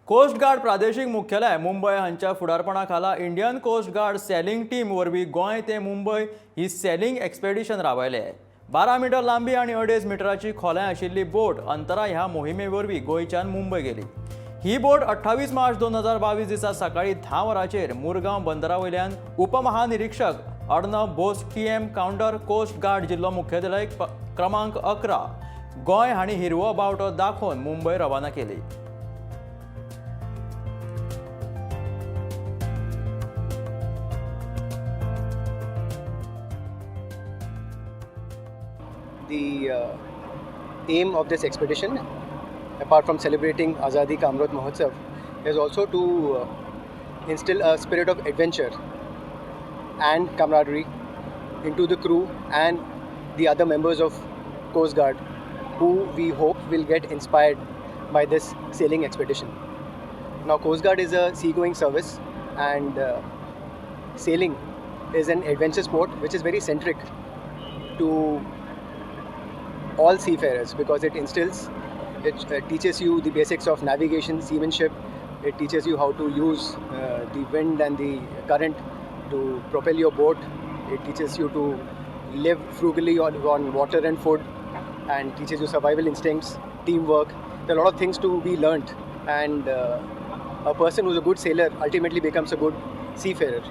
Coast guard प्रादेशीक मुख्यालय मुंबय हांच्या फुडारपणा खाला Indian coast guard sailing team वरवीं गोंय ते मुंबय ही सेलिंग एक्सपेडिशन राबयले. 12 मीटर लांबी आणि 2.5 मीटराची खोलाय आशिल्ली बोट अंतरा ह्या मोहिमे वरवीं गोंयच्यान मुंबय गेली. ही बोट 28 मार्च 2022 दिसा सकाळी 10 वरांचेर मुरगांव बंदरावयल्यान उपमहानिरीक्षक Arnab Bose TM counter coast guard जिल्लो मुख्यालय क्रमांक 11 गोंय हांणी हिरवो बावटो दाखोवन मुंबय रवाना केली. The aim of this expedition, apart from celebrating Azadi Ka Amrit Mahotsav, is also to instill a spirit of adventure and camaraderie into the crew and the other members of Coast Guard, who we hope will get inspired by this sailing expedition. Now, Coast Guard is a seagoing service, and sailing is an adventure sport which is very centric to all seafarers, because it teaches you the basics of navigation, seamanship. It teaches you how to use the wind and the current to propel your boat. It teaches you to live frugally on water and food, and teaches you survival instincts, teamwork. There are a lot of things to be learnt, and a person who's a good sailor ultimately becomes a good seafarer.